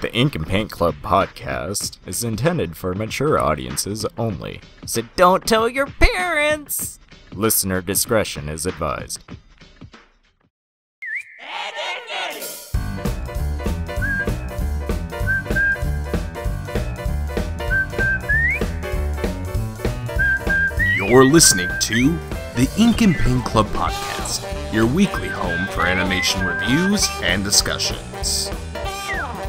The Ink and Paint Club podcast is intended for mature audiences only, so don't tell your parents! Listener discretion is advised. You're listening to the Ink and Paint Club podcast, your weekly home for animation reviews and discussions.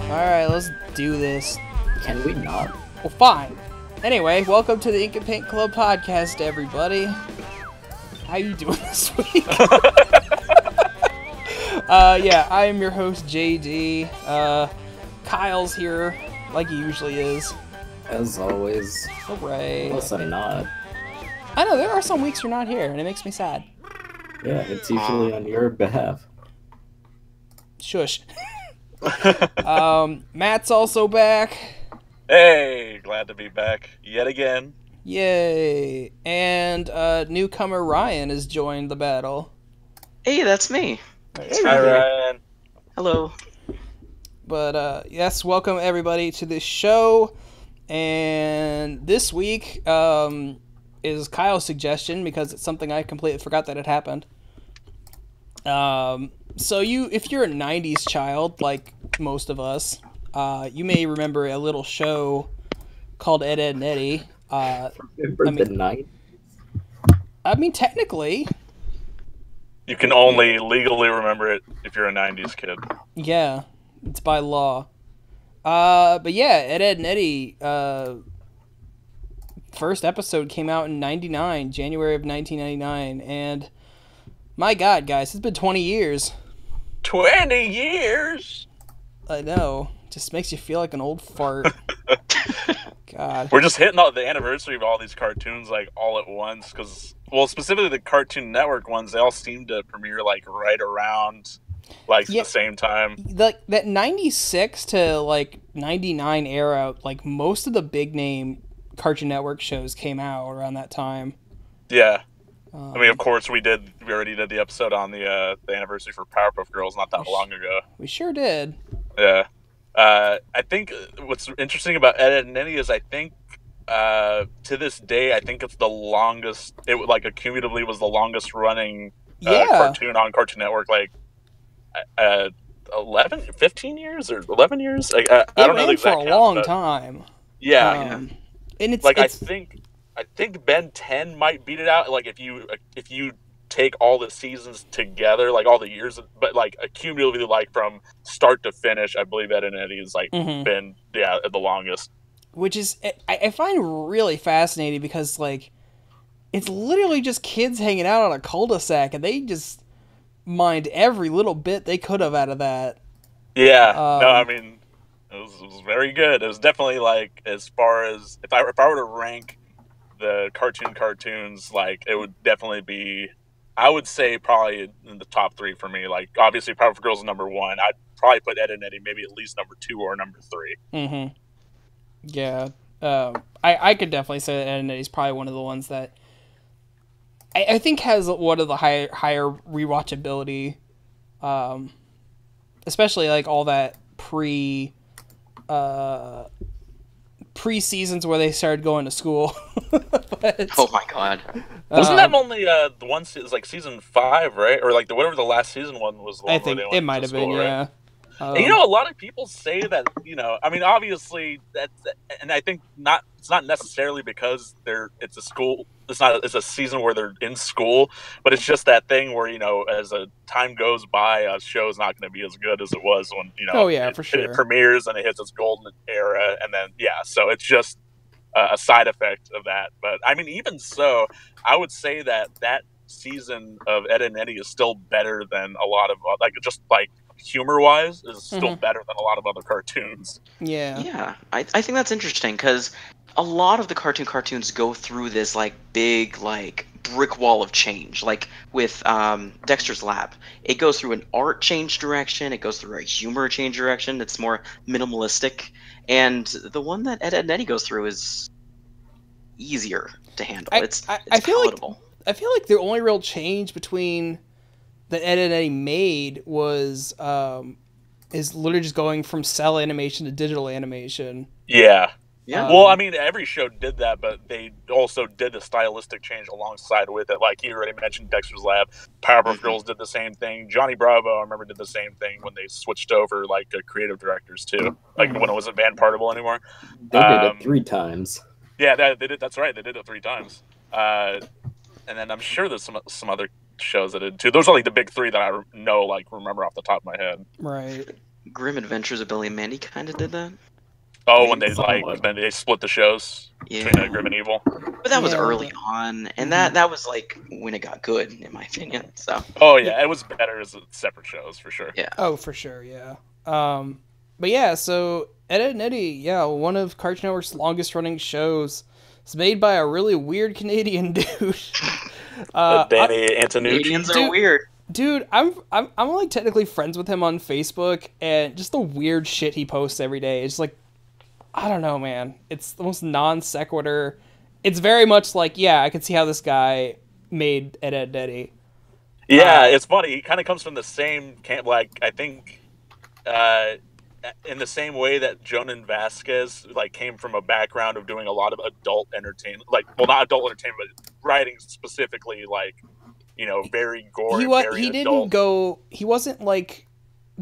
Alright, let's do this. Can we not? Well, fine. Anyway, welcome to the Ink and Paint Club podcast, everybody. How you doing this week? Yeah, I am your host, JD. Kyle's here, like he usually is. As always. Hooray. Unless I'm not. I know, there are some weeks you're not here, and it makes me sad. Yeah, it's usually on your behalf. Shush. Matt's also back. Hey, glad to be back yet again. Yay. And newcomer Ryan has joined the battle. Hey, that's me. Hi, Ryan. Hello. But yes, welcome everybody to this show. And this week is Kyle's suggestion because it's something I completely forgot that had happened. So if you're a 90s child, like most of us, you may remember a little show called Ed, Ed, and Eddie. Remember the night? I mean, technically. You can only legally remember it if you're a 90s kid. Yeah, it's by law. But yeah, Ed, Ed, and Eddie, first episode came out in January of 1999, and my God, guys, it's been 20 years. 20 years? I know. Just makes you feel like an old fart. God. We're just hitting the anniversary of all these cartoons, like, all at once, because, well, specifically the Cartoon Network ones, they all seem to premiere, like, right around, like, the same time. Like, that 96 to, like, 99 era, like, most of the big-name Cartoon Network shows came out around that time. Yeah. I mean, of course, we already did the episode on the anniversary for Powerpuff Girls not that long ago. We sure did. Yeah. I think what's interesting about Ed, Ed and Eddie is I think to this day, I think it's the longest, accumulatively was the longest running cartoon on Cartoon Network, 15 years or 11 years? I don't know the exact count. For a long time. Yeah. And it's I think Ben 10 might beat it out. Like if you take all the seasons together, like all the years, but like accumulatively, like from start to finish, I believe Ed and Eddie has been the longest. Which is I find really fascinating because like it's literally just kids hanging out on a cul-de-sac and they just mined every little bit they could have out of that. Yeah. No, I mean it was very good. It was definitely like as far as if I were to rank the cartoons, like it would definitely be, I would say probably in the top 3 for me. Like obviously Powerpuff Girls is number 1. I'd probably put Ed and Eddie maybe at least number 2 or number 3. Mm-hmm. Yeah. I could definitely say that Ed and Eddie's probably one of the ones that I think has one of the higher rewatchability, especially like all that pre-seasons where they started going to school. Oh my God. Wasn't that only the one like season 5, right? Or like whatever the last season one was. The one I think it might have been, yeah. And, a lot of people say that, I mean, obviously and I think it's not necessarily because it's a season where they're in school, but it's just that thing where, as time goes by, a show is not going to be as good as it was when, for sure. It premieres and it hits its golden era. And then, so it's just a side effect of that. But I mean, even so, I would say that season of Ed and Eddie is still better than a lot of, humor-wise, is still better than a lot of other cartoons. Yeah. Yeah, I think that's interesting, because a lot of the cartoons go through this, big, brick wall of change. Like, with Dexter's Lab, it goes through an art change direction, it goes through a humor change direction, it's more minimalistic, and the one that Ed, Ed and Eddie goes through is easier to handle. It's palatable. I feel like the only real change between that Ed and Eddie made was is literally just going from cell animation to digital animation. Yeah. Yeah. Well, I mean, every show did that, but they also did a stylistic change alongside with it. Like, you already mentioned Dexter's Lab. Powerpuff Girls did the same thing. Johnny Bravo, I remember, did the same thing when they switched over, like, creative directors, too. Like, when it wasn't Van Partible anymore. They did it 3 times. Yeah, they did. That's right. They did it 3 times. And then I'm sure there's some other shows that did, too. Those are, like, the big 3 that I know, like, remember off the top of my head. Right. Grim Adventures of Billy and Mandy kind of did that. Oh, when they then they split the shows between Grim and Evil. But that was early on, and that was like when it got good, in my opinion. So. Oh yeah, it was better as separate shows for sure. Yeah. Oh, for sure. Yeah. But yeah, so Ed, Edd n Eddy, one of Cartoon Network's longest running shows. It's made by a really weird Canadian dude. Danny Antonucci. Canadians are weird. Dude, I'm like technically friends with him on Facebook, and just the weird shit he posts every day. It's like, I don't know, man. It's the most non sequitur. It's very much like, yeah, I can see how this guy made Ed, Edd n Eddy. Yeah, it's funny. He kind of comes from the same camp. Like, I think, in the same way that Jonan Vasquez like came from a background of doing a lot of adult entertainment, like, well, not adult entertainment, but writing specifically, like, you know, very gory. He wasn't like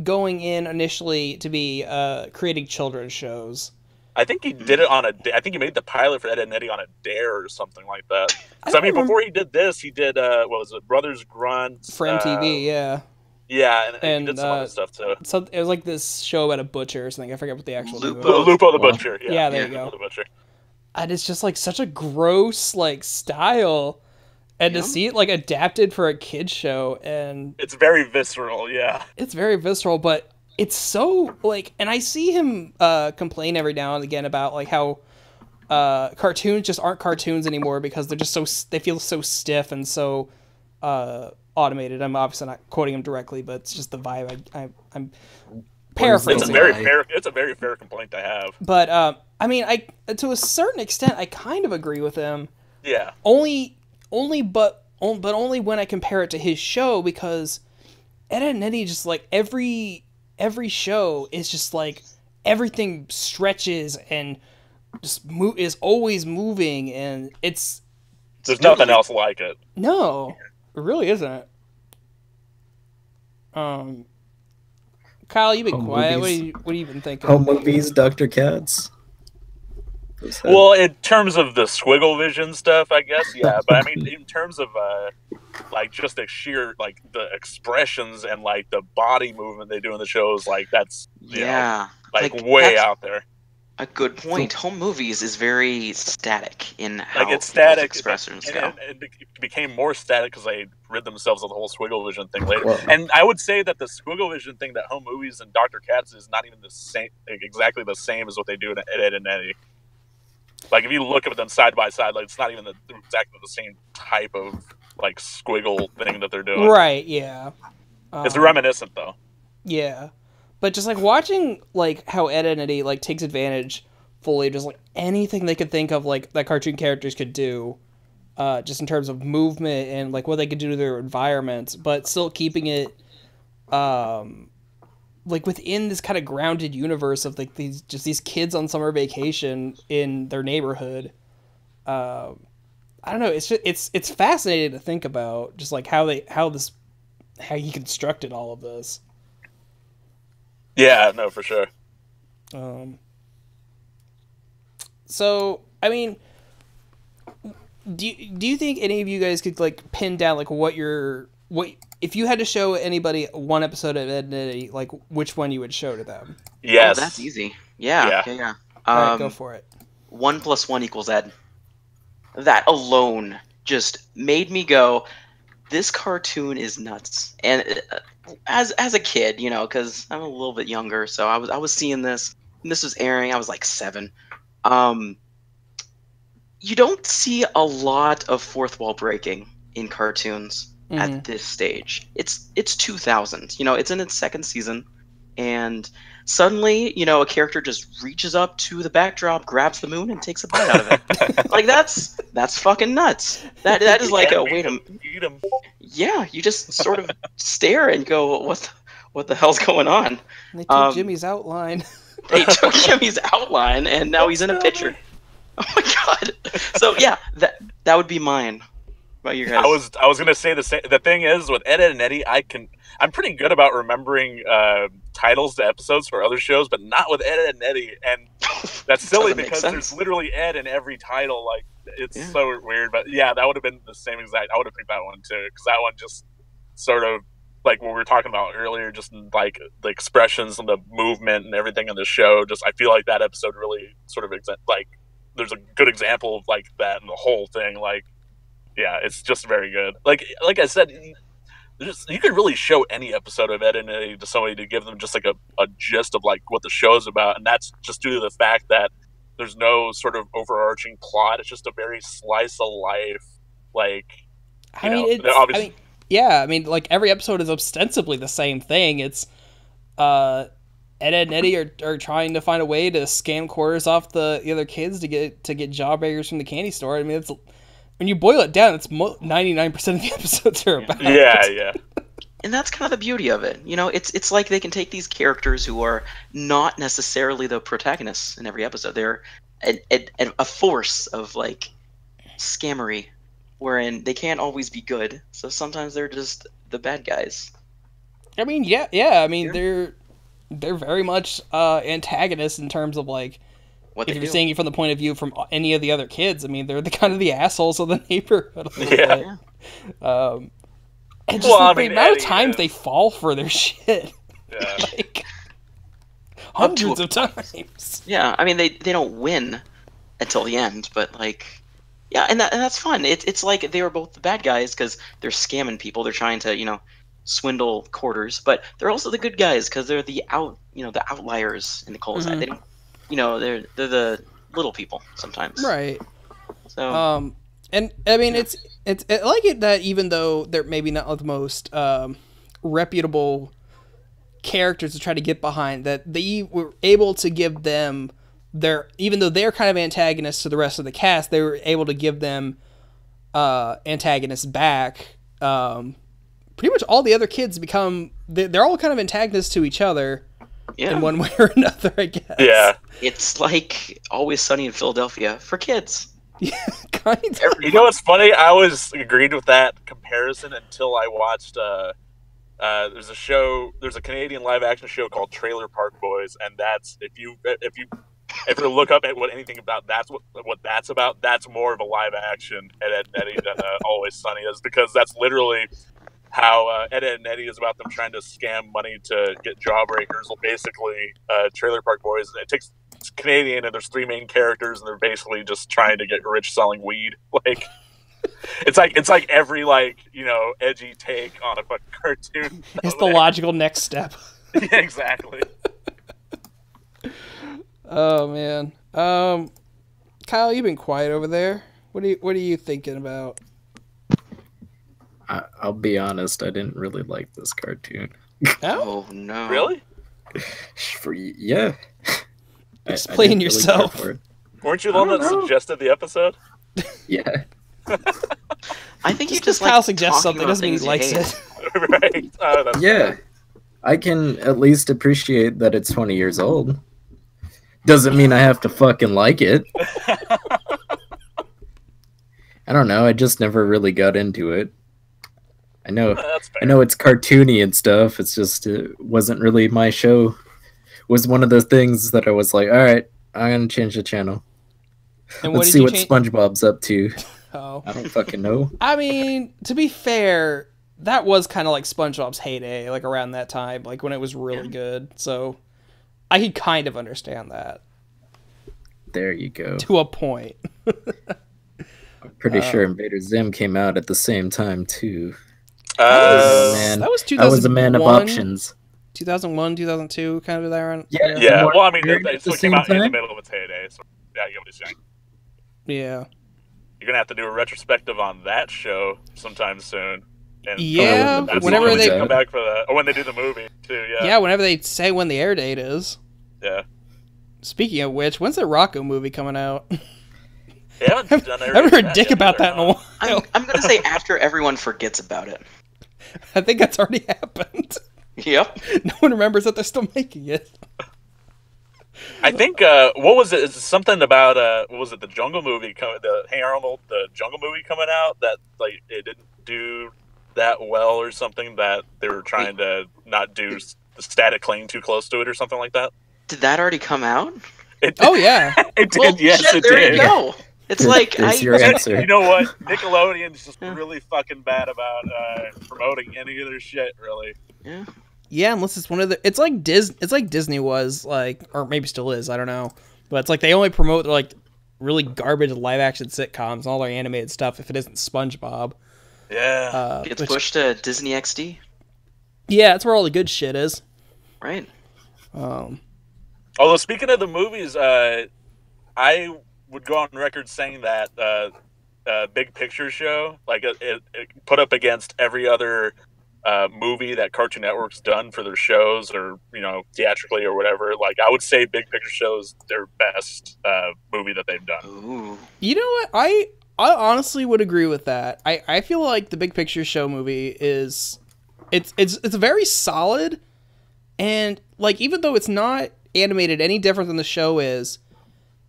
going in initially to be creating children's shows. I think he did it on I think he made the pilot for Ed, Edd n Eddy on a Dare or something like that. So I mean, before he did this, he did what was it, Brothers Grunt, Friend TV, yeah. Yeah, and he did some other stuff too. So it was like this show about a butcher or something. I forget what the actual name was. Lupo the Butcher. Yeah, there you go. The Butcher. And it's just like such a gross like style, and to see it like adapted for a kid's show, and it's very visceral. Yeah, it's very visceral, but it's so like, and I see him complain every now and again about like how cartoons just aren't cartoons anymore because they're just they feel so stiff and so automated. I'm obviously not quoting him directly, but it's just the vibe. I'm paraphrasing. It's a very fair complaint to have. But I mean, to a certain extent, I kind of agree with him. Yeah. Only when I compare it to his show, because Ed, Edd n Eddy just like every show is just like everything stretches and just is always moving, and there's nothing else like it. No, it really isn't. Kyle, you've been quiet. What do you even think? Home movies, Dr. Katz. Well, in terms of the squiggle vision stuff, I guess, yeah. But I mean, in terms of like just the sheer like the expressions and like the body movement they do in the shows, like that's you know, like way out there. A good point. Home movies is very static in how it's static expressions go. And it became more static because they rid themselves of the whole squiggle vision thing later. Whoa. And I would say that the squiggle vision thing that Home Movies and Dr. Katz is not even the same, exactly the same as what they do in Ed, Edd n Eddy. Like if you look at them side by side, like it's not even exactly the same type of like squiggle thing that they're doing. Right? Yeah. It's reminiscent though. Yeah. But just like watching like how Ed, Edd n Eddy like takes advantage fully, just like anything they could think of like that cartoon characters could do, just in terms of movement and like what they could do to their environments, but still keeping it like within this kind of grounded universe of like these kids on summer vacation in their neighborhood. I don't know. It's just, it's fascinating to think about just like how he constructed all of this. Yeah, no, for sure. So, I mean, do you think any of you guys could like pin down like what if you had to show anybody one episode of Ed, Edd n Eddy, like which one you would show to them? Yes, that's easy. Yeah. All right, go for it. 1 + 1 = Ed. That alone just made me go, this cartoon is nuts. And as a kid, you know, because I'm a little bit younger, so I was seeing this, and this was airing. I was like 7. You don't see a lot of fourth wall breaking in cartoons at this stage. It's 2000. You know, it's in its 2nd season, and suddenly, you know, a character just reaches up to the backdrop, grabs the moon, and takes a bite out of it. Like that's fucking nuts. That is like a wait a minute. Yeah, you just sort of stare and go, what the hell's going on? They took Jimmy's outline. They took Jimmy's outline, and now he's in a picture. Oh my god! So yeah, that would be mine. What about you guys? I was gonna say the same. The thing is, with Ed, and Eddie, I'm pretty good about remembering titles to episodes for other shows, but not with Ed, and Eddie. And that's silly because there's literally Ed in every title. Like, it's so weird. But yeah, that would have been the same exact. I would have picked that one too, because that one just sort of like what we were talking about earlier, just like the expressions and the movement and everything in the show. Just I feel like that episode really sort of like there's a good example of like that in the whole thing. Like, yeah, it's just very good. Like I said, you could really show any episode of Ed and Eddie to somebody to give them just like a gist of like what the show's about, and that's just due to the fact that there's no sort of overarching plot. It's just a very slice of life, like I mean, like every episode is ostensibly the same thing. It's Ed and Eddie are trying to find a way to scam quarters off the other kids to get jawbreakers from the candy store. I mean, it's when you boil it down, it's 99% of the episodes are about. Yeah. And that's kind of the beauty of it. You know, it's like they can take these characters who are not necessarily the protagonists in every episode. They're a force of like scammery, wherein they can't always be good. So sometimes they're just the bad guys. I mean, yeah. I mean, they're very much antagonists in terms of like, if you're seeing it from the point of view from any of the other kids. I mean, they're the kind of the assholes of the neighborhood. Yeah. And just the amount of times they fall for their shit. Yeah. Like, hundreds of times. Yeah, I mean, they don't win until the end, but like, yeah, and that's fun. It's like they were both the bad guys because they're scamming people. They're trying to, swindle quarters, but they're also the good guys because they're the outliers in the cul-de-sac. They don't, they're the little people sometimes. Right. So. And I mean, it's I like it that even though they're maybe not the most reputable characters to try to get behind, that they were able to give them even though they're kind of antagonists to the rest of the cast, they were able to give them antagonists back. Pretty much all the other kids they're all kind of antagonists to each other in one way or another, I guess. Yeah. It's like Always Sunny in Philadelphia for kids. Yeah, kind of. You know what's funny? I always agreed with that comparison until I watched there's a Canadian live action show called Trailer Park Boys, and that's if you look up at anything about what that's about, that's more of a live action Ed and Eddie than Always Sunny is, because that's literally how Ed and Eddie is about them trying to scam money to get jawbreakers. Well, basically, Trailer Park Boys, it's Canadian, and there's three main characters, and they're basically just trying to get rich selling weed. Like, it's like every edgy take on a fucking cartoon. It's the logical next step. Yeah, exactly. Oh man, Kyle, you've been quiet over there. What are you thinking about? I'll be honest, I didn't really like this cartoon. Oh no! Really? Yeah. Explain yourself. Weren't you the one that suggested the episode? Yeah. I think you just like Kyle suggests talking something about doesn't mean he things likes you it. Right. Oh, that's Yeah. funny. I can at least appreciate that it's 20 years old. Doesn't mean I have to fucking like it. I don't know, I just never really got into it. I know it's cartoony and stuff. It's just it wasn't really my show. It was one of those things that I was like, all right, I'm gonna change the channel. And Let's see what SpongeBob's up to. Oh. I don't fucking know. I mean, to be fair, that was kind of like SpongeBob's heyday, like around that time, like when it was really good. So I could kind of understand that. There you go. To a point. I'm pretty sure Invader Zim came out at the same time too. That was 2001. I was a man of options. 2001, 2002, kind of there. Yeah. Well, I mean, it still came out in the middle of its heyday. So yeah, you get what he's saying. Yeah. You're gonna have to do a retrospective on that show sometime soon. And whenever they come back for that, or when they do the movie too. Yeah. Yeah, whenever they say when the air date is. Yeah. Speaking of which, when's the Rocco movie coming out? I haven't heard dick about that in a while. I'm gonna say after everyone forgets about it. I think that's already happened. Yep. No one remembers that they're still making it. I think what was it? It's something about what was it? The Jungle movie, the Hey Arnold, the Jungle movie coming out that like it didn't do that well or something, that they were trying to not do the static cling too close to it or something like that. Did that already come out? Oh yeah, it did. Well, yes, shit, it there did. you go. It's like There's your answer. You know what? Nickelodeon's just really fucking bad about promoting any of their shit. Really. Yeah. Yeah, unless it's one of the. It's like Disney was like, or maybe still is. I don't know, but it's like they only promote their like really garbage live action sitcoms and all their animated stuff if it isn't SpongeBob. Yeah. Gets pushed to Disney XD. Yeah, that's where all the good shit is. Right. Although speaking of the movies, I would go on record saying that Big Picture Show, like it put up against every other movie that Cartoon Network's done for their shows, or theatrically or whatever. Like I would say Big Picture Show is their best movie that they've done. Ooh. You know what? I honestly would agree with that. I feel like the Big Picture Show movie is it's very solid, and like even though it's not animated any different than the show is,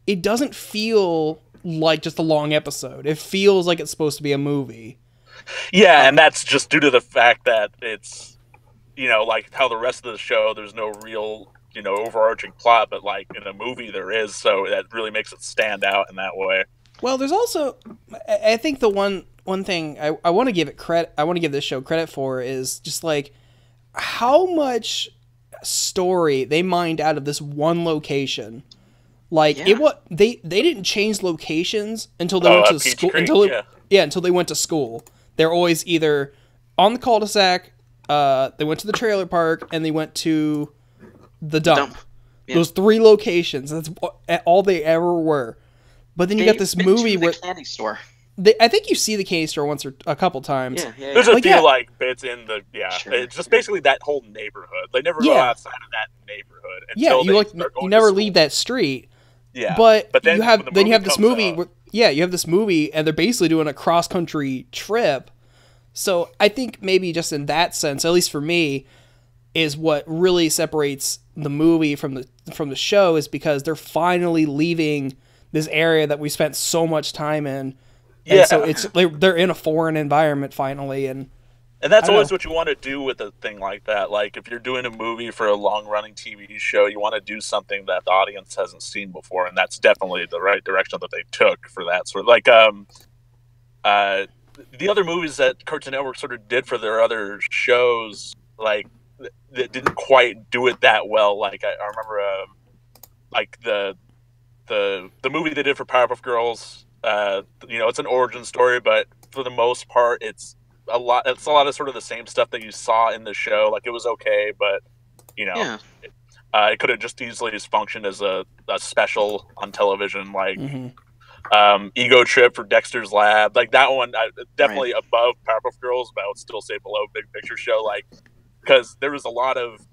it doesn't feel like just a long episode. It feels like it's supposed to be a movie. Yeah, and that's just due to the fact that it's, like how the rest of the show, there's no real, overarching plot, but like in a movie there is, so that really makes it stand out in that way. Well, there's also, I think the one thing I want to give it credit, I want to give this show credit for is just like how much story they mined out of this one location. Like they didn't change locations until they went to school. Until they went to school. They're always either on the cul-de-sac, they went to the trailer park, and they went to the dump. Yeah. Those three locations. That's all they ever were. But then you got this movie where the candy store. I think you see the candy store once or a couple times. Yeah. There's a few like bits in the Sure. It's just basically that whole neighborhood. They never go outside of that neighborhood. You never leave that street. Yeah, but then you have this movie. You have this movie, and they're basically doing a cross country trip. So I think maybe just in that sense, at least for me, is what really separates the movie from the show, is because they're finally leaving this area that we spent so much time in. And so they're in a foreign environment finally, and that's always what you want to do with a thing like that. Like if you're doing a movie for a long-running TV show, you want to do something that the audience hasn't seen before, and that's definitely the right direction that they took for that sort of like the other movies that Cartoon Network sort of did for their other shows, like that didn't quite do it that well. Like I remember like the movie they did for Powerpuff Girls. It's an origin story, but for the most part, it's a lot of sort of the same stuff that you saw in the show. Like it was okay, but it could have just easily just functioned as a special on television, like Ego Trip for Dexter's Lab. Like that one, definitely above Powerpuff Girls, but I would still say below Big Picture Show. Like because there was a lot of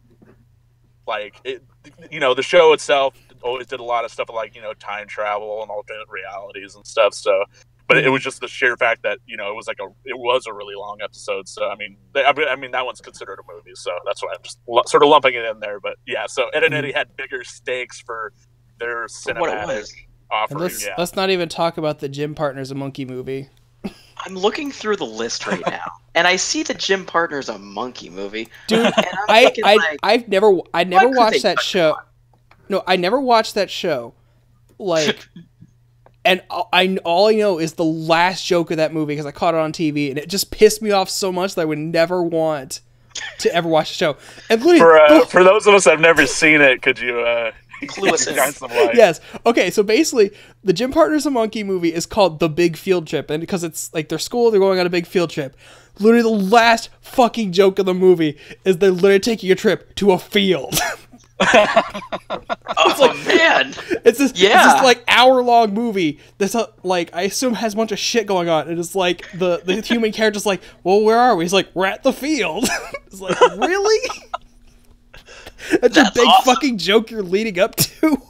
like the show itself always did a lot of stuff like time travel and alternate realities and stuff. So. But it was just the sheer fact that it was a really long episode. So I mean that one's considered a movie. So that's why I'm just sort of lumping it in there. But yeah, so Ed and Eddie had bigger stakes for their cinematic offering. Let's not even talk about the Gym Partners a Monkey movie. I'm looking through the list right now, and I see the Gym Partners a Monkey movie. Dude, I never watched that show. No, I never watched that show. Like. And all I know is the last joke of that movie because I caught it on TV, and it just pissed me off so much that I would never want to ever watch the show. Including for those of us that have never seen it, could you clue us in? Some light? Yes. Okay. So basically, the Gym Partners a Monkey movie is called The Big Field Trip, and because it's like their school, they're going on a big field trip. Literally, the last fucking joke of the movie is they're literally taking a trip to a field. Man, it's this like hour-long movie that's like I assume has a bunch of shit going on, and it's like the human character's like, well, where are we? He's like, we're at the field. It's like, really? That's a big fucking joke you're leading up to.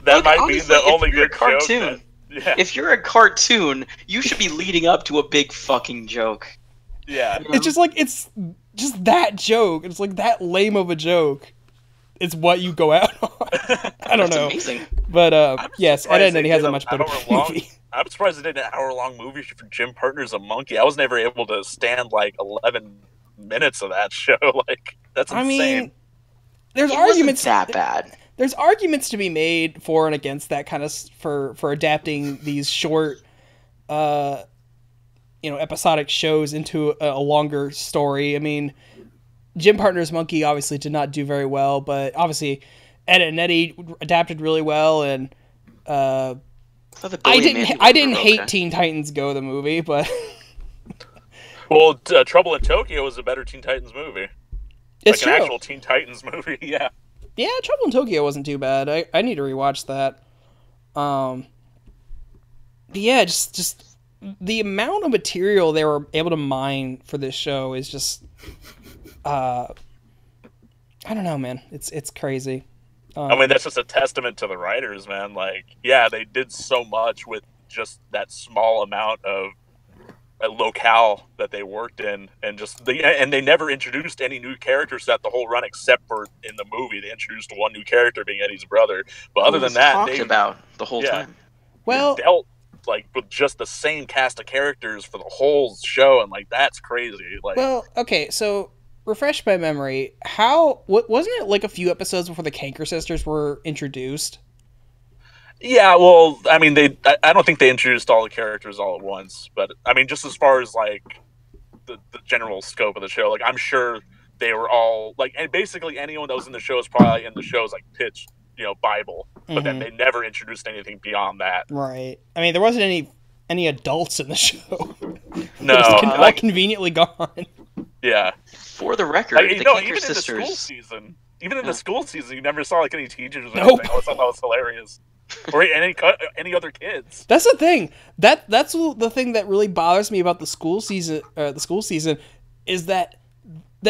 That might be the only good cartoon. If you're a cartoon, you should be leading up to a big fucking joke. Yeah. It's just like, it's just that joke. It's like that lame of a joke. It's what you go out on. I don't know. Amazing. But yes, Ed, and he has a did much better hour-long movie. I'm surprised they did an hour-long movie for Jim Partner's a Monkey. I was never able to stand like 11 minutes of that show. Like, that's insane. I mean, there's It arguments wasn't that bad. There's arguments to be made for and against that kind of for adapting these short, episodic shows into a longer story. I mean, Jim Partner's Monkey obviously did not do very well, but obviously Ed and Eddie adapted really well, and I didn't hate Teen Titans Go the movie, but well, Trouble in Tokyo was a better Teen Titans movie. It's like true. An actual Teen Titans movie, yeah. Yeah, Trouble in Tokyo wasn't too bad. I need to rewatch that. But yeah, just the amount of material they were able to mine for this show is just, I don't know, man. It's crazy. I mean, that's just a testament to the writers, man. Like, yeah, they did so much with just that small amount of locale that they worked in, and they never introduced any new characters throughout the whole run, except for in the movie they introduced one new character being Eddie's brother. But other than that, they about the whole time. Well, dealt like with just the same cast of characters for the whole show, and like that's crazy. Like, well, okay, so refresh my memory. Wasn't it like a few episodes before the Kanker sisters were introduced? yeah, well, I mean, I don't think they introduced all the characters all at once, but I mean, just as far as like the general scope of the show, like I'm sure they were all like, and basically anyone that was in the show is probably in the show's like pitch, Bible, but then they never introduced anything beyond that. Right. I mean, there wasn't any adults in the show. No, all conveniently gone. Yeah. For the record, Like, the Kanker even sisters. in the school season, the school season, you never saw like any teachers or Nope. anything. I thought that was hilarious. Or any other kids. That's the thing. That's the thing that really bothers me about the school season. Is that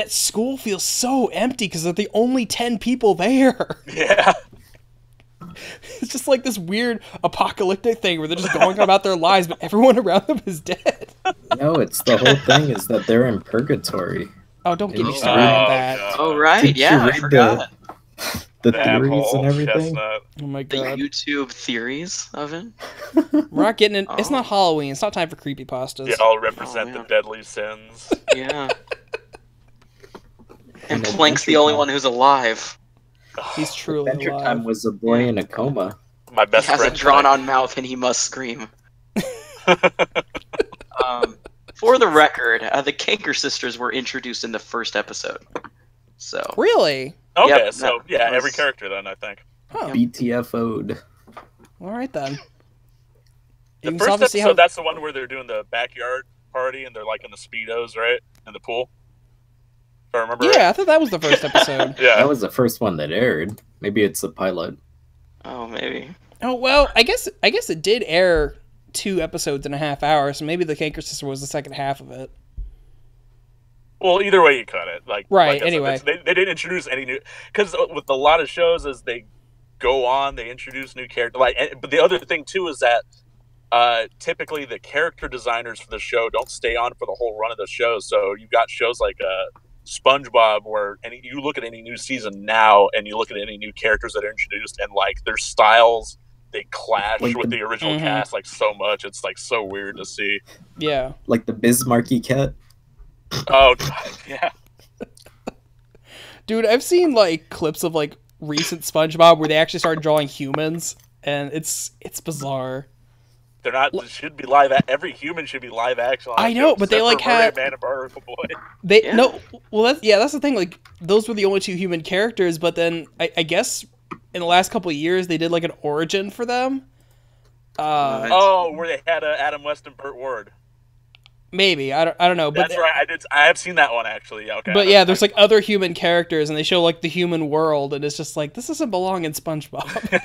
school feels so empty because they're the only 10 people there. Yeah. It's just like this weird apocalyptic thing where they're just going about their lives, but everyone around them is dead. No, it's the whole thing is that they're in purgatory. Oh, don't get me started on that. God. Oh right, Did you yeah, I read forgot. The The theories apple, and everything? chestnut. Oh my The god. YouTube theories of it. We're not getting it. It's not Halloween. It's not time for creepypastas. They all represent Oh, yeah. the deadly sins. Yeah. And And Plank's the only one who's alive. He's truly Adventure alive. Time was a boy in a coma. My He best has a friend. drawn-on mouth and he must scream. For the record, the Kanker sisters were introduced in the first episode. So Really? Okay, Yep, so that yeah, was- every character then, I think. Huh. BTFO'd. All right then. The You can first obviously see episode, how- that's the one where they're doing the backyard party and they're like in the Speedos, right? In the pool. If I remember Yeah, I right. thought that was the first episode. Yeah. That was the first one that aired. Maybe it's the pilot. oh maybe. Oh well, I guess it did air 2 episodes and a half hours, so maybe the Kanker sister was the second half of it. Well, either way you cut it. Like, Right, like I said, anyway. they didn't introduce any new, because with a lot of shows as they go on, they introduce new characters. But the other thing too is that typically the character designers for the show don't stay on for the whole run of the show. So you've got shows like SpongeBob, where you look at any new season now, and you look at any new characters that are introduced, and like their styles, they clash Like with the original cast like so much. It's like so weird to see. Yeah. Like the Bismarcky cat. Oh God, yeah. Dude, I've seen like clips of like recent SpongeBob where they actually started drawing humans, and it's bizarre. They're not. It should be live. Every human should be live action. I know, but they, except like, for Mermaid had- Man and Barnacle Boy. They Yeah. no, well that's the thing. Like those were the only 2 human characters, but then I guess in the last couple of years they did like an origin for them. Oh, where they had Adam West and Burt Ward. Maybe I don't know, but That's right. I have seen that one actually. Yeah, okay. but yeah, there's like other human characters, and they show like the human world, and it's just like this doesn't belong in SpongeBob.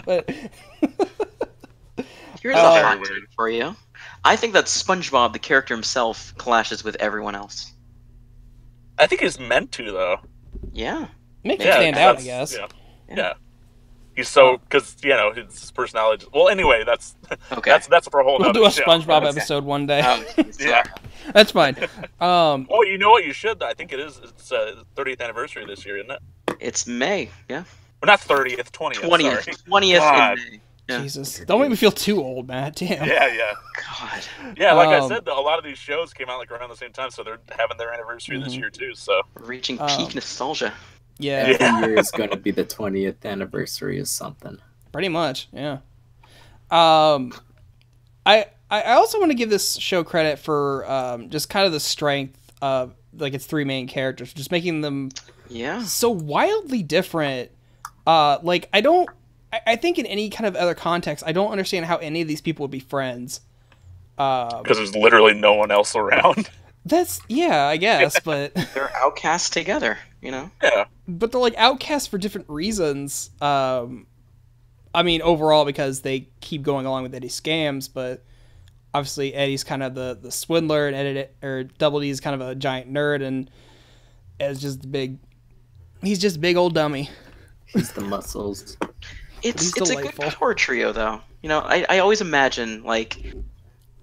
But Here's a Oh. hot take for you. I think that SpongeBob, the character himself, clashes with everyone else. I think he's meant to though. Yeah. make it Yeah, stand out, I that's- guess. Yeah. Yeah. He's so because his personality. Well, anyway, that's okay. That's for a whole. We'll do a show. SpongeBob episode one day. Yeah, that's fine. Oh, you know what? You should. I think it is. It's 30th anniversary this year, isn't it? It's May. Yeah. Well, not 30th, 20th. 20th in May. Yeah. Jesus, don't make me feel too old, Matt. Damn. Yeah. God. Yeah, like I said, a lot of these shows came out like around the same time, so they're having their anniversary this year too. So reaching peak nostalgia. Yeah. Every year is going to be the 20th anniversary of something. Pretty much, yeah. I also want to give this show credit for just kind of the strength of like its three main characters, just making them so wildly different. I think in any kind of other context, I don't understand how any of these people would be friends. Because there's literally no one else around. I guess, but they're outcasts together, Yeah. But they're like outcasts for different reasons. I mean, overall because they keep going along with Eddie's scams, but obviously Eddie's kind of the swindler, and Double D is kind of a giant nerd, and Ed's just he's just a big old dummy. He's the muscles. It's a good power trio, though. I always imagine, like,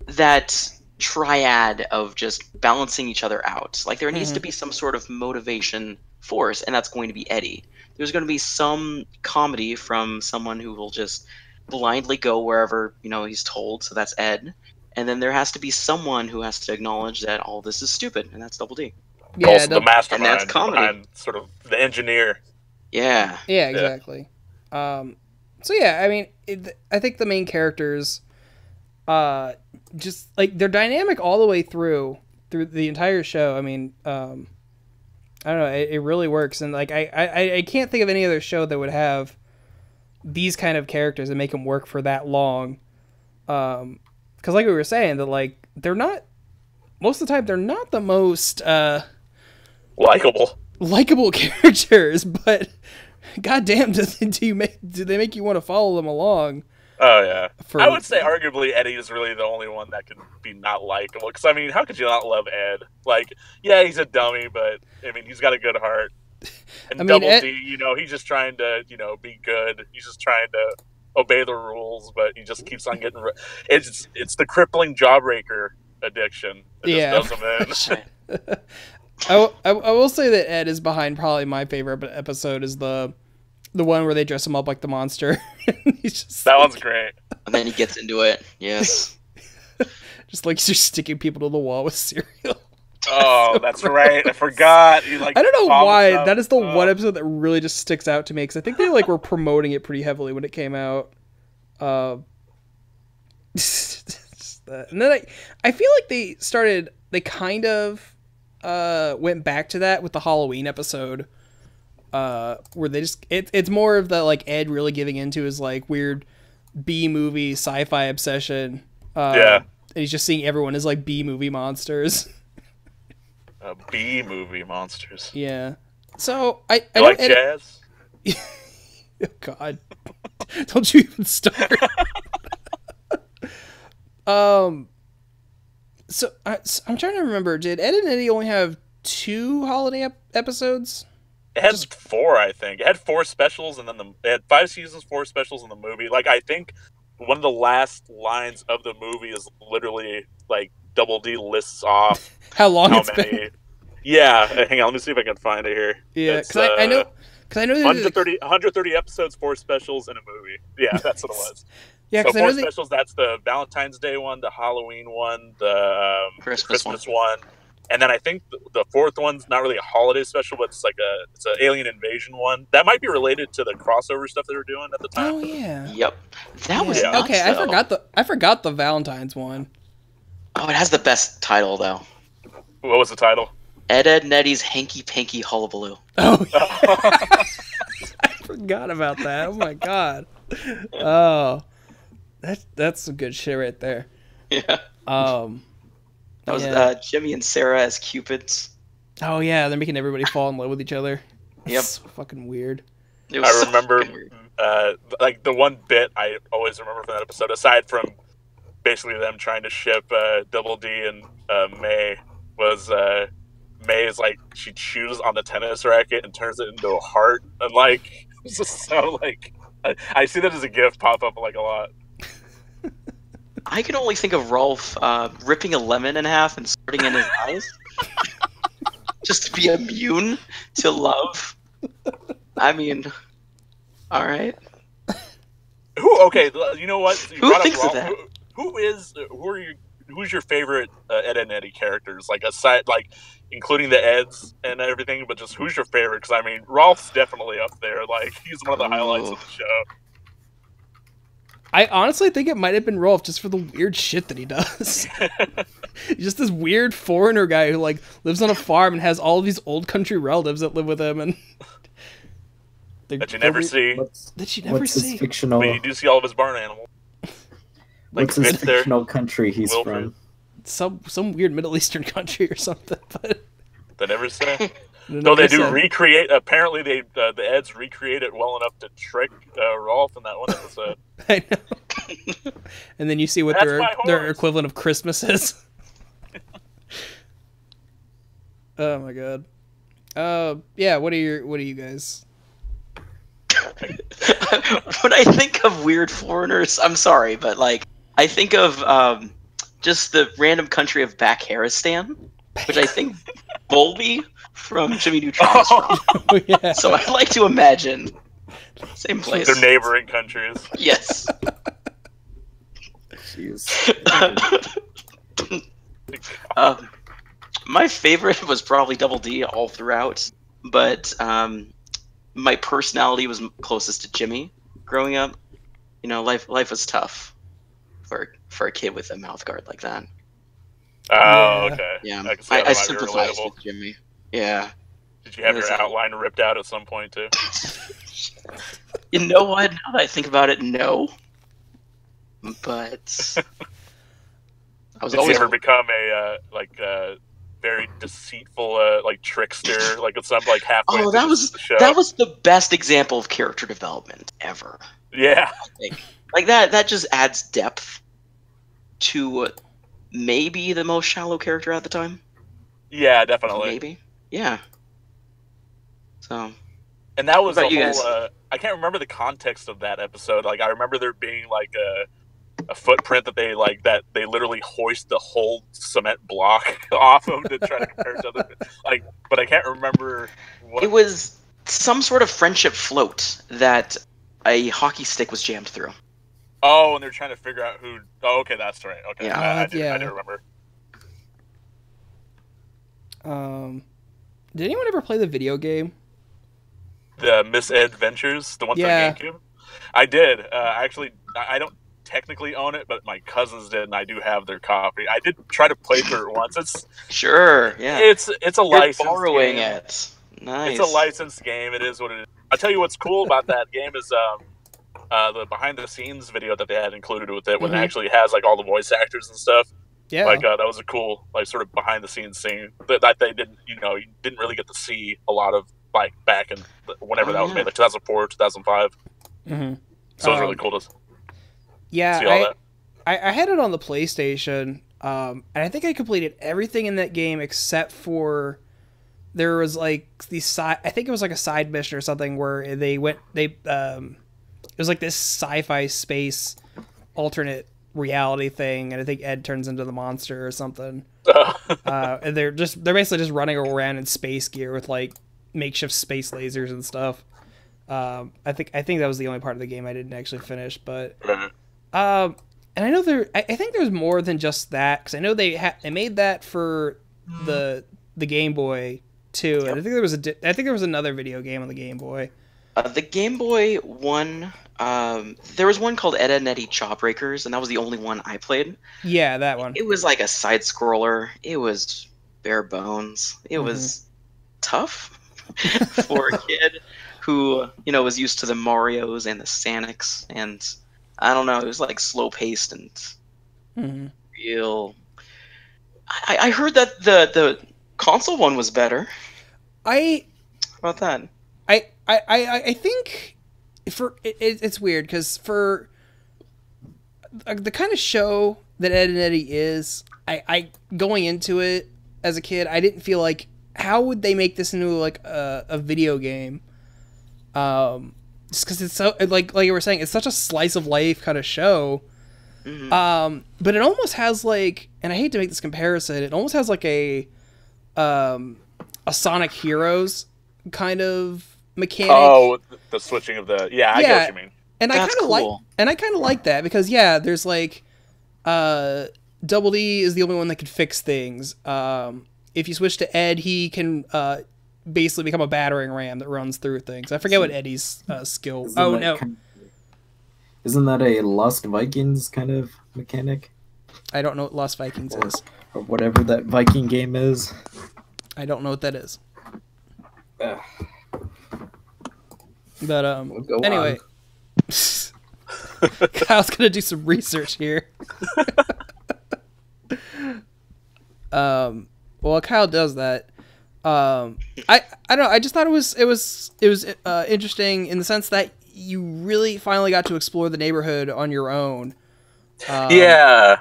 that triad of just balancing each other out. Like, there needs to be some sort of motivation force, and that's going to be Eddie. There's going to be some comedy from someone who will just blindly go wherever, he's told, so that's Ed. And then there has to be someone who has to acknowledge that all this is stupid, and that's Double D. Yeah, also the mastermind, and that's comedy. Behind sort of the engineer. Yeah. Yeah, exactly. So yeah, I mean, I think the main characters, just like they're dynamic all the way through the entire show. I mean, I don't know, it really works, and like I can't think of any other show that would have these kind of characters and make them work for that long. Because like we were saying, that like they're not most of the time they're not the most likable characters, but goddamn, do they make you want to follow them along? Oh yeah, I would say arguably Eddie is really the only one that could be not likable. Because I mean, how could you not love Ed? Like, yeah, he's a dummy, but I mean, he's got a good heart. And Double D, he's just trying to, be good. He's just trying to obey the rules, but he just keeps on getting. It's the crippling jawbreaker addiction. Just does him in. I will say that Ed is behind probably my favorite episode is the one where they dress him up like the monster. That one's great. And then he gets into it. Yes. Just like you're sticking people to the wall with cereal. Oh, that's right. I forgot. I don't know why. That is the one episode that really just sticks out to me because I think they were promoting it pretty heavily when it came out. And then I feel like they kind of went back to that with the Halloween episode, where they just it's more of the like Ed really giving into his like weird B-movie sci-fi obsession. And he's just seeing everyone as like B-movie monsters. B-movie monsters. Yeah. So I like jazz. Oh, God, don't you even start. So I'm trying to remember. Did Ed and Eddie only have 2 holiday episodes? It had 4, I think. It had 4 specials, and then it had 5 seasons, 4 specials in the movie. Like, I think one of the last lines of the movie is literally like Double D lists off how long been. Yeah, hang on. Let me see if I can find it here. Yeah, because I know 130 episodes, 4 specials, and a movie. Yeah, that's what it was. Yeah, so 4 specials. That's the Valentine's Day one, the Halloween one, the Christmas one, and then I think the 4th one's not really a holiday special, but it's an alien invasion one. That might be related to the crossover stuff they were doing at the time. Oh yeah. Yep. That was nuts, okay. Though. I forgot the Valentine's one. Oh, it has the best title though. What was the title? Ed and Eddie's Hanky Panky Hullabaloo. Oh, yeah. I forgot about that. Oh my god. Oh, that's some good shit right there. Yeah. That was Jimmy and Sarah as Cupids. Oh yeah, they're making everybody fall in love with each other. Yep. So fucking weird. I remember, like the one bit I always remember from that episode, aside from basically them trying to ship Double D and May, was May is like she chews on the tennis racket and turns it into a heart, and like it's just so like I see that as a gift pop up like a lot. I can only think of Rolf ripping a lemon in half and squirting in his eyes, just to be immune to love. I mean, all right. Okay, you know what? You Who thinks of that? Who's your favorite Ed and Eddie characters? Like aside, like including the Eds and everything, but just who's your favorite? Because I mean, Rolf's definitely up there. Like he's one of the highlights of the show. I honestly think it might have been Rolf just for the weird shit that he does. He's just this weird foreigner guy who like lives on a farm and has all of these old country relatives that live with him and that you never see. That you never see. Fictional? But you do see all of his barn animals. What's his fictional country he's Wilfred. from? Some weird Middle Eastern country or something. But they never say. No, they do recreate. Apparently, the Eds recreate it well enough to trick Rolf in that one episode. I know. And then you see what their equivalent of Christmas is. Oh my god. Yeah. What are you guys? When I think of weird foreigners, I'm sorry, but like I think of just the random country of Bakharistan, which I think Volby from Jimmy Neutron is from. Oh, yeah. So I like to imagine same place. They're neighboring countries. Yes. Jeez. My favorite was probably Double D all throughout, but my personality was closest to Jimmy growing up. You know, life was tough for a kid with a mouth guard like that. Oh, okay. Yeah, I sympathize with Jimmy. Yeah. Did you have your outline ripped out at some point too? You know what? Now that I think about it, no. But I was Did always you ever become a very deceitful like trickster, like it's some like halfway through the show? That was the best example of character development ever. Yeah. Like that just adds depth to maybe the most shallow character at the time. Yeah, definitely. Maybe. Yeah. So. And that was the whole. I can't remember the context of that episode. Like I remember there being like a footprint that they literally hoist the whole cement block off of to try to compare each other. Like, but I can't remember what. It was some sort of friendship float that a hockey stick was jammed through. Oh, and they're trying to figure out who. Oh, okay, that's right. Okay, Yeah. I didn't remember. Did anyone ever play the video game? The Miss Ed Ventures, the one for the GameCube? I did. Actually, I don't technically own it, but my cousins did, and I do have their copy. I did try to play through it once. It's It's a licensed borrowing game. It. Nice. It's a licensed game. It is what it is. I'll tell you what's cool about that game is the behind the scenes video that they had included with it, when it actually has like all the voice actors and stuff. Yeah. Like that was a cool like sort of behind the scenes thing that they didn't you didn't really get to see a lot of like back in whenever that was made, like 2004, 2005. Mm-hmm. So it was really cool to see all that. I had it on the PlayStation, and I think I completed everything in that game except for there was like these side. I think it was like a side mission or something where it was like this sci-fi space alternate reality thing, and I think Ed turns into the monster or something. And they're basically just running around in space gear with like makeshift space lasers and stuff. I think that was the only part of the game I didn't actually finish, but and I know I think there's more than just that, because I know they made that for the Game Boy too. Yep. And I think there was another video game on the Game Boy. The Game Boy one, there was one called Ed and Eddie Jawbreakers, and that was the only one I played. Yeah, that one. It was like a side scroller. It was bare bones. It was tough for a kid who, was used to the Marios and the Sonics, and I don't know, it was like slow paced and real. I heard that the console one was better. How about that? I think it's weird because for the kind of show that Ed and Eddie is, I going into it as a kid, I didn't feel like how would they make this into like a video game, just because it's so like you were saying, it's such a slice of life kind of show. Mm-hmm. But it almost has like, and I hate to make this comparison, it almost has like a Sonic Heroes kind of mechanic. Oh, the switching of the I get what you mean. And I kind of like that because there's like Double D is the only one that can fix things. If you switch to Ed, he can basically become a battering ram that runs through things. I forget what Eddie's skill. Isn't that a Lost Vikings kind of mechanic? I don't know what Lost Vikings is. Or whatever that Viking game is. I don't know what that is. But anyway, Kyle's gonna do some research here. Well, Kyle does that. I don't know. I just thought it was interesting in the sense that you really finally got to explore the neighborhood on your own. You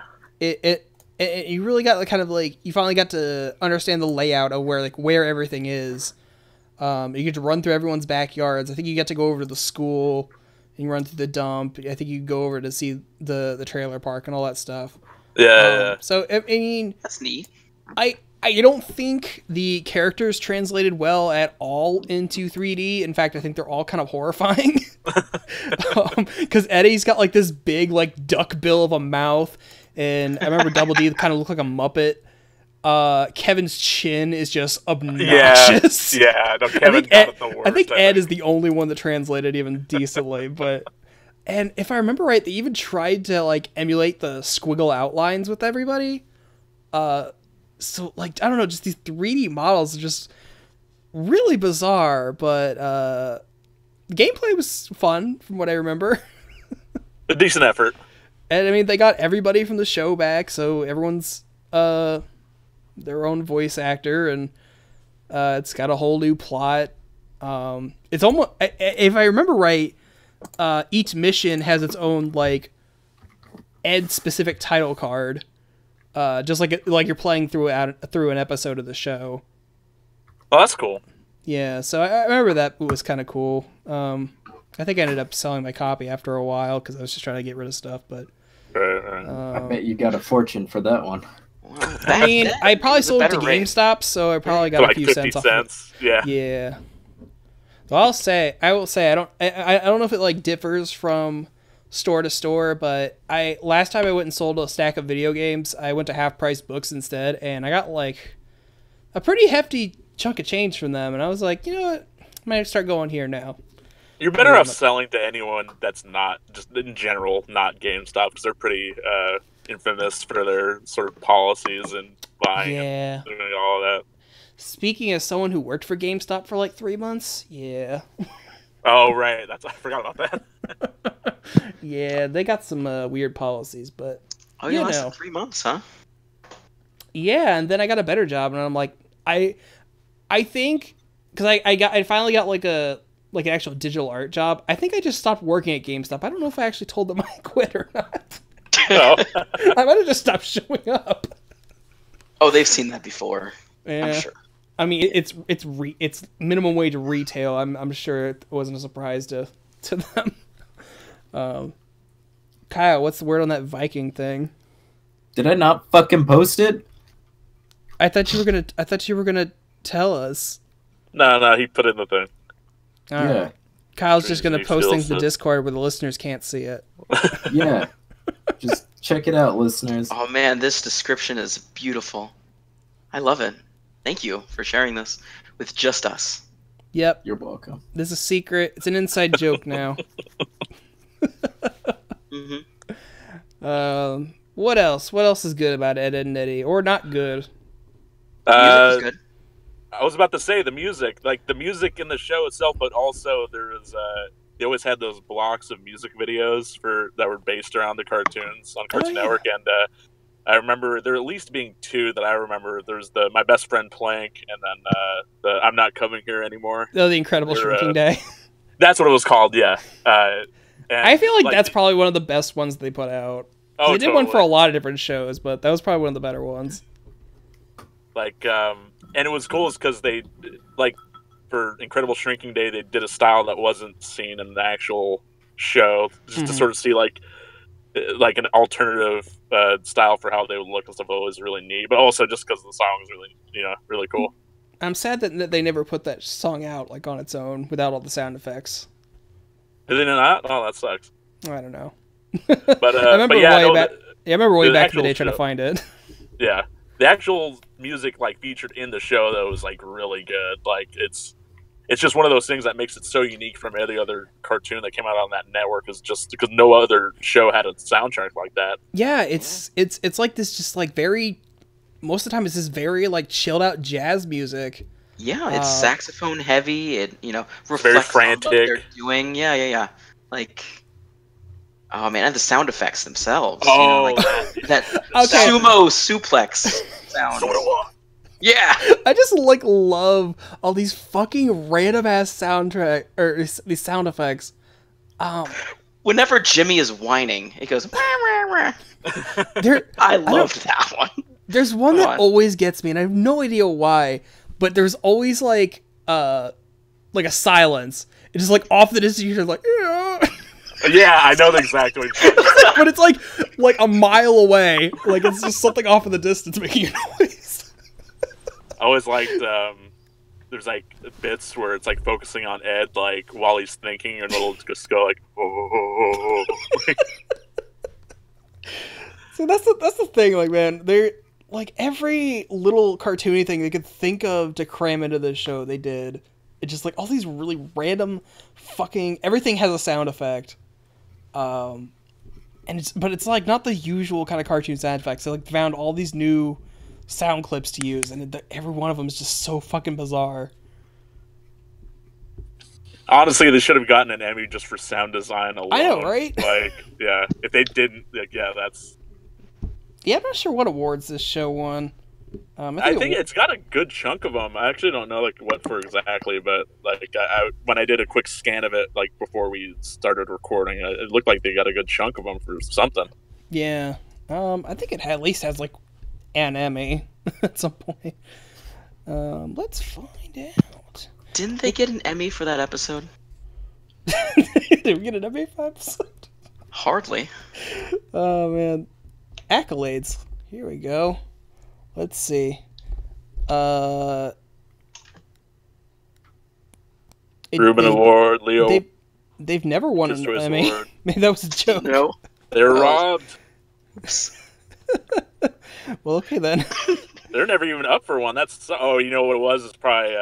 really got kind of like you finally got to understand the layout of where everything is. You get to run through everyone's backyards. I think you get to go over to the school and run through the dump. I think you go over to see the trailer park and all that stuff. So I mean, that's neat. I don't think the characters translated well at all into 3D. In fact, I think they're all kind of horrifying. Because Eddie's got like this big like duck bill of a mouth, and I remember Double D kind of looked like a Muppet. Kevin's chin is just obnoxious. No, Kevin got it the worst. I think Ed is the only one that translated even decently, and if I remember right, they even tried to like emulate the squiggle outlines with everybody. So like I don't know, just these 3D models are just really bizarre, but the gameplay was fun from what I remember. A decent effort. And I mean, they got everybody from the show back, so everyone's their own voice actor, and it's got a whole new plot. It's almost, if I remember right, each mission has its own like Ed specific title card, just like you're playing through an episode of the show. Oh, that's cool. Yeah, so I remember that was kind of cool. I think I ended up selling my copy after a while because I was just trying to get rid of stuff. But I bet you got a fortune for that one. Well, I mean, I probably sold it to GameStop, so I probably got like a few 50 cents off cents. of it. Yeah. So I will say I don't know if it like differs from store to store, but last time I went and sold a stack of video games, I went to Half Price Books instead, and I got like a pretty hefty chunk of change from them, and I was like, you know what, I might start going here now. You're better off selling to anyone that's not, just in general, not GameStop, because they're pretty infamous for their sort of policies and buying and doing all of that. Speaking as someone who worked for GameStop for like 3 months, Oh, right. I forgot about that. Yeah, they got some weird policies, but you lasted 3 months, huh? Yeah, and then I got a better job, and I'm like, I think because I finally got like an actual digital art job. I think I just stopped working at GameStop. I don't know if I actually told them I quit or not. No. I might have just stopped showing up. Oh, they've seen that before. Yeah. I'm sure. I mean, it's minimum wage retail. I'm sure it wasn't a surprise to them. Kyle, what's the word on that Viking thing? Did I not fucking post it? I thought you were gonna tell us. No, he put it in the thing. All right. Kyle's just gonna post things to Discord where the listeners can't see it. Yeah. Just check it out, listeners. Oh man, this description is beautiful. I love it. Thank you for sharing this with just us. Yep. You're welcome. This is a secret. It's an inside joke now. Mm-hmm. What else? What else is good about Ed, Edd and Eddy? Or not good? Music is good. I was about to say the music. Like, the music in the show itself, but also there is... they always had those blocks of music videos that were based around the cartoons on Cartoon Network, and I remember there at least being two that I remember. There's My Best Friend Plank, and then the I'm Not Coming Here Anymore. Oh, The Incredible Shrinking Day. That's what it was called, yeah. I feel like that's probably one of the best ones they put out. They did one for a lot of different shows, but that was probably one of the better ones. Like, and it was cool because they, like, for Incredible Shrinking Day, they did a style that wasn't seen in the actual show, just to sort of see like an alternative style for how they would look and stuff. Was really neat, but also just because the song was really, really cool. I'm sad that they never put that song out like on its own without all the sound effects. Did they not? Oh, that sucks. I don't know. But I remember I remember way back in the day trying to find it. Yeah, the actual music like featured in the show though was like really good. Like it's just one of those things that makes it so unique from any other cartoon that came out on that network, is just because no other show had a soundtrack like that. Yeah, it's like this, just like very. Most of the time, it's this very like chilled out jazz music. Yeah, it's saxophone heavy. It reflects very on frantic. what they're doing. Yeah. Like, oh man, and the sound effects themselves. Oh, that sumo suplex sound. Yeah, I just like love all these fucking random ass soundtrack or these sound effects. Whenever Jimmy is whining, it goes. I loved that one. There's one that always gets me, and I have no idea why, but there's always like a silence. It's just like off the distance, you're just like, yeah. Yeah, I know the exact way. But it's like a mile away. Like it's just something off in the distance making a noise. I always liked there's like bits where it's like focusing on Ed like while he's thinking, and it'll just go like, oh. So that's the thing, like, man, they're like every little cartoony thing they could think of to cram into this show they did. It's just like all these really random fucking everything has a sound effect. But it's like not the usual kind of cartoon sound effects. They like found all these new sound clips to use, and every one of them is just so fucking bizarre. Honestly, they should have gotten an Emmy just for sound design alone. I know, right? Like, yeah, if they didn't, like, yeah, that's. Yeah, I'm not sure what awards this show won. I think it's got a good chunk of them. I actually don't know like what for exactly, but like when I did a quick scan of it like before we started recording, it looked like they got a good chunk of them for something. Yeah, I think it at least has like an Emmy at some point. Let's find out. Didn't they get an Emmy for that episode? Did we get an Emmy for that episode? Hardly. Oh man, accolades. Here we go. Let's see. Reuben Award, Leo. They've never won an Emmy. Maybe that was a joke. No, they're robbed. Well, okay then. They're never even up for one. That's you know what it was? It's probably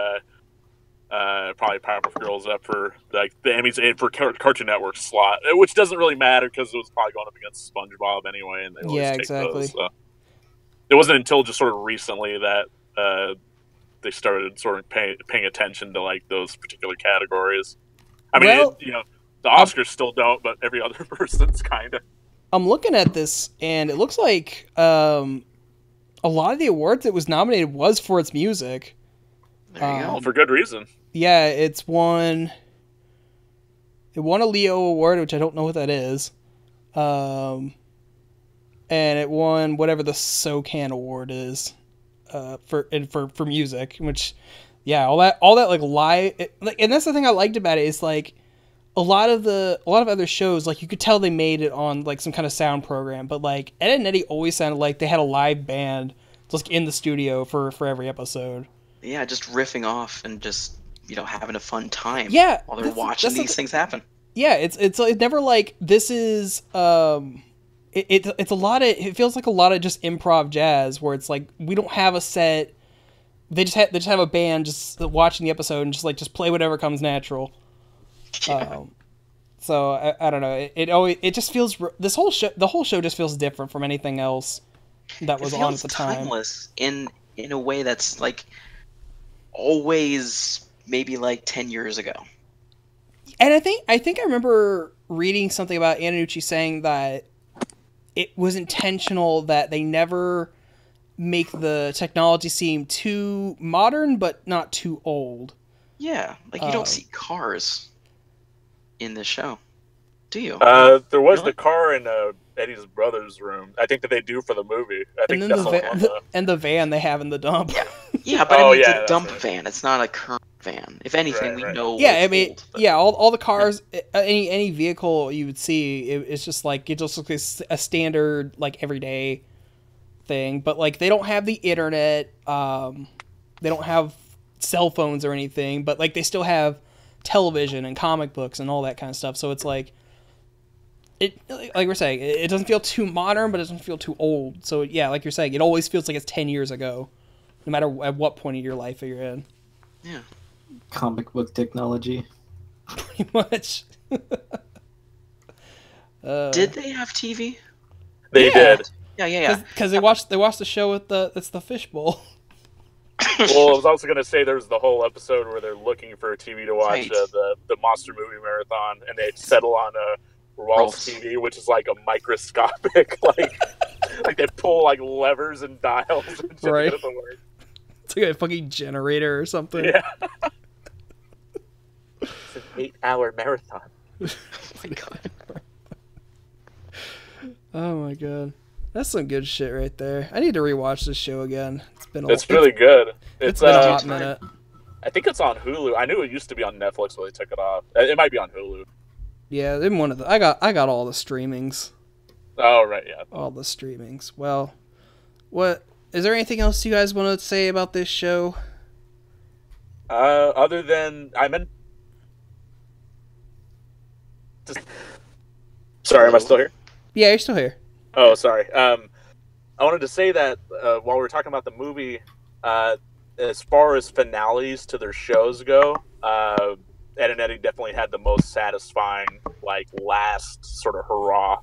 Powerpuff Girls up for like the Emmys for Cartoon Network slot, which doesn't really matter because it was probably going up against SpongeBob anyway, and they always take exactly. those. So. It wasn't until just sort of recently that they started sort of paying attention to like those particular categories. I mean, the Oscars still don't, but every other person's kind of. I'm looking at this, and it looks like a lot of the awards it was nominated was for its music. There you go. For good reason. Yeah, it won a Leo Award, which I don't know what that is. And it won whatever the SOCAN award is for music, which, yeah, all that like live, and that's the thing I liked about it is like a lot of other shows, like you could tell they made it on like some kind of sound program, but like Ed and Eddie always sounded like they had a live band just in the studio for every episode. Yeah, just riffing off and just having a fun time. Yeah, while they're watching these things happen. Yeah, it's never like this is. It's a lot of, it feels like a lot of just improv jazz where it's like we don't have a set, they just have a band just watching the episode and just play whatever comes natural. Yeah. So I don't know, it just feels, the whole show just feels different from anything else that was on at the time. Timeless in a way that's like always maybe like 10 years ago. And I think I remember reading something about Annucci saying that it was intentional that they never make the technology seem too modern, but not too old. Yeah, like you don't see cars in this show. Do you? There was Really? the car in Eddie's brother's room. I think that they do for the movie. I think And then that's and the van they have in the dump. Yeah, but Oh, I mean, yeah, it's a that's dump right. van. It's not a current van. If anything, we Right. know. Yeah, it's I mean, old, but- yeah, all the cars, any vehicle you would see, it's just like, it just looks like a standard, like, everyday thing. But, like, they don't have the internet, they don't have cell phones or anything, but, like, they still have television and comic books and all that kind of stuff. So it's like, like we're saying, it doesn't feel too modern, but it doesn't feel too old. So, yeah, like you're saying, it always feels like it's 10 years ago, no matter at what point of your life you're in. Yeah. Comic book technology. Pretty much. Did they have TV? They did. Yeah. Because they watched the show with it's the fishbowl. Well, I was also going to say there's the whole episode where they're looking for a TV to watch, Right. the monster movie marathon, and they settle on Rolf's TV, which is like a microscopic, like they pull like levers and dials and shit Right. to get it to work. It's like a fucking generator or something. Yeah. It's an 8-hour marathon. Oh my god. Oh my god, that's some good shit right there. I need to rewatch this show again. It's really good. It's been a hot minute. I think it's on Hulu. I knew it used to be on Netflix, but they took it off. It might be on Hulu. Yeah, in one of the I got all the streamings. Oh right, yeah. All the streamings. Well, what is there anything else you guys want to say about this show? Other than Sorry, am I still here? Yeah, you're still here. Oh, sorry. I wanted to say that while we were talking about the movie, as far as finales to their shows go, Ed and Eddie definitely had the most satisfying, like, last sort of hurrah.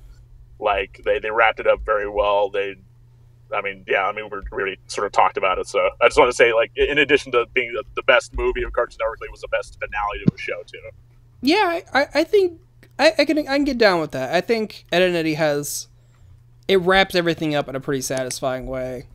Like, they wrapped it up very well. We already sort of talked about it. So I just want to say, like, in addition to being the best movie of Cartoon Network, it was the best finale to a show too. Yeah, I think I can get down with that. I think Ed and Eddie it wraps everything up in a pretty satisfying way.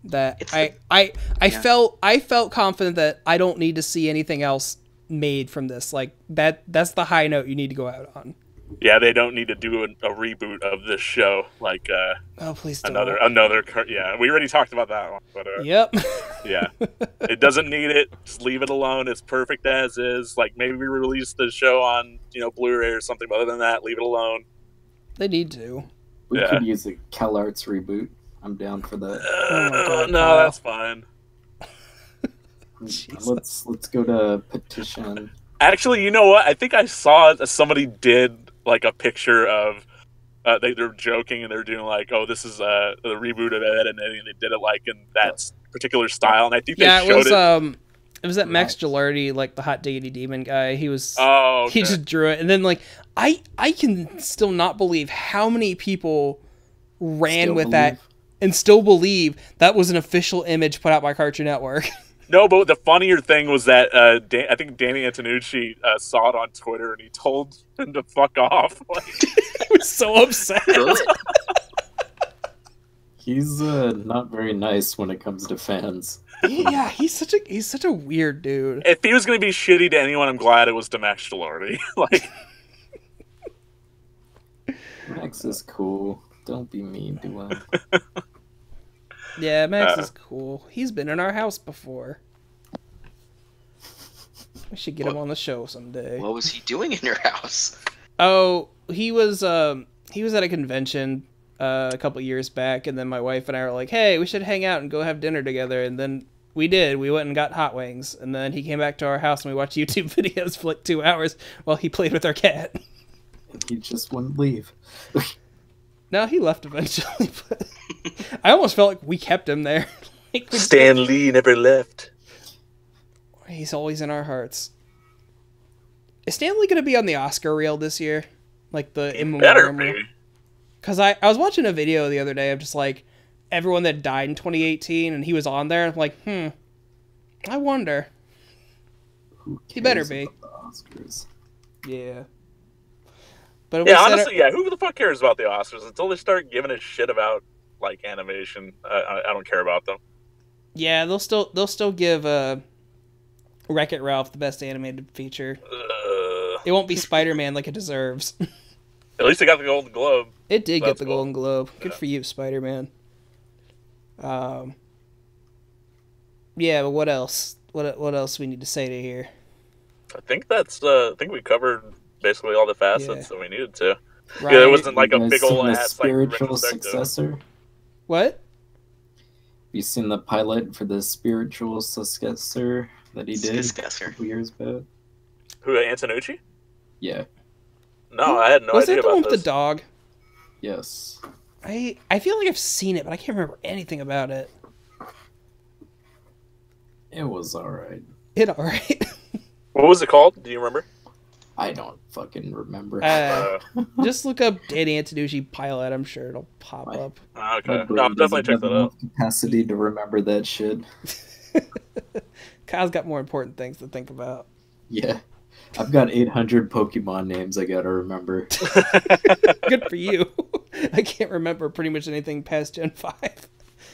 That I felt confident that I don't need to see anything else made from this. Like that's the high note you need to go out on. Yeah, they don't need to do a reboot of this show. Like, oh please don't. another. Yeah, we already talked about that one. But yep. Yeah, it doesn't need it. Just leave it alone. It's perfect as is. Like maybe we release the show on Blu-ray or something. But other than that, leave it alone. They need to. We could use a CalArts reboot. I'm down for that. Oh my God, no, Kyle. that's fine. Let's go to petition. Actually, you know what? I think I saw somebody did like a picture of they're joking and they're doing like, oh, this is the reboot of Ed and Eddie, and they did it like in that particular style, and I think they showed it. It was that Max Gilardi, like the hot diggity demon guy. He was. Oh, okay. He just drew it, and then like I can still not believe how many people ran with that and still believe that was an official image put out by Cartoon Network. No, but the funnier thing was that I think Danny Antonucci saw it on Twitter and he told him to fuck off. He was so upset. He's not very nice when it comes to fans. Yeah, he's such a weird dude. If he was going to be shitty to anyone, I'm glad it was to Max Gilardi. Like, Max is cool. Don't be mean to him. Yeah, Max is cool. He's been in our house before. We should get him on the show someday. What was he doing in your house? Oh, he was at a convention a couple years back, and then my wife and I were like, "Hey, we should hang out and go have dinner together." And then we did. We went and got hot wings, and then he came back to our house and we watched YouTube videos for like 2 hours while he played with our cat. And he just wouldn't leave. No, he left eventually, but I almost felt like we kept him there. Like, Stan Lee never left. He's always in our hearts. Is Stan Lee going to be on the Oscar reel this year? Like the in Better memoriam? be. Because I was watching a video the other day of just like everyone that died in 2018, and he was on there. And I'm like, I wonder. He better be. About the Oscars? Yeah. But Yeah, honestly, who the fuck cares about the Oscars until they start giving a shit about like animation? I don't care about them. Yeah, they'll still give Wreck-It Ralph the best animated feature. It won't be Spider-Man like it deserves. At least it got the Golden Globe. It did get the cool. Golden Globe. Good for you, Spider-Man. Yeah, but what else? What else we need to say to here? I think we covered basically all the facets that we needed to. Right. Yeah, it wasn't like a You guys big old seen the ass spiritual retrospective. successor? What? You seen the pilot for the spiritual successor that he did a couple years back? Who, Antonucci? Yeah. No, I had no Was idea that the one about with this. the dog? Yes. I feel like I've seen it, but I can't remember anything about it. It was alright. It alright. What was it called? Do you remember? I don't fucking remember. Just look up Danny Antonucci pilot. I'm sure it'll pop up. Okay. My brain No, I'll definitely doesn't check have that out. enough capacity to remember that shit. Kyle's got more important things to think about. Yeah. I've got 800 Pokemon names I gotta remember. Good for you. I can't remember pretty much anything past Gen 5.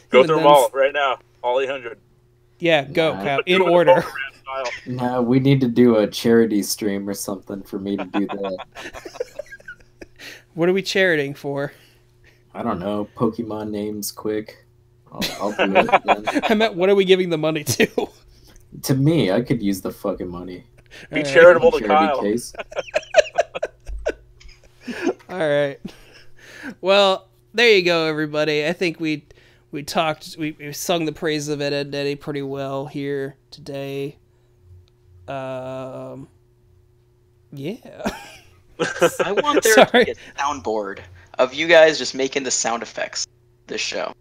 Go Even through them then, all right now. All 800. Yeah, go, Nah. Kyle. In order. Nah, we need to do a charity stream or something for me to do that. What are we charioting for? I don't know. Pokemon names quick. I'll do it then. I meant, what are we giving the money to? To me, I could use the fucking money. Be Alright. charitable to Charity Kyle. case. All right. Well, there you go, everybody. I think we talked, we sung the praise of Ed and Eddie pretty well here today. Yeah. I want there to be a soundboard of you guys just making the sound effects this show.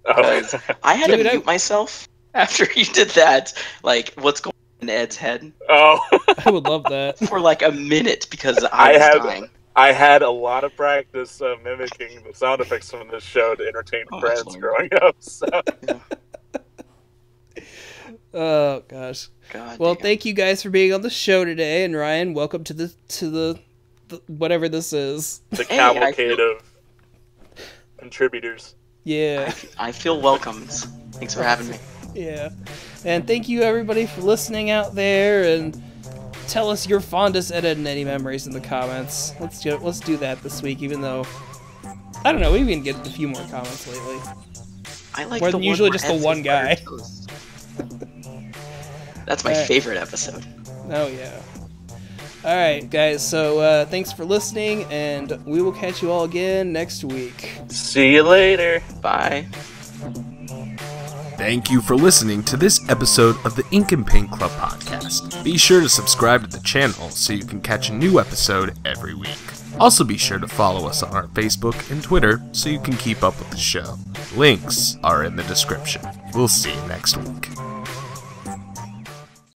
Because I had to mute myself after you did that. Like, what's going on in Ed's head? Oh. I would love that. For like a minute because I was dying. I had a lot of practice mimicking the sound effects from this show to entertain friends Lord. growing up. So. Oh gosh. God Well, damn. thank you guys for being on the show today, and Ryan, welcome to the whatever this is. The Hey, cavalcade of contributors. Yeah. I feel welcomed. Thanks for having me. Yeah. And thank you everybody for listening out there, and tell us your fondest Ed and Eddie memories in the comments. Let's do that this week, even though I don't know, we've been getting a few more comments lately. I like More the than one usually where just the Ed one says guy. buttered toast. That's my Alright. favorite episode. Oh yeah. Alright guys, so thanks for listening, and we will catch you all again next week. See you later. Bye. Thank you for listening to this episode of the Ink and Paint Club podcast. Be sure to subscribe to the channel so you can catch a new episode every week. Also be sure to follow us on our Facebook and Twitter so you can keep up with the show. Links are in the description. We'll see you next week.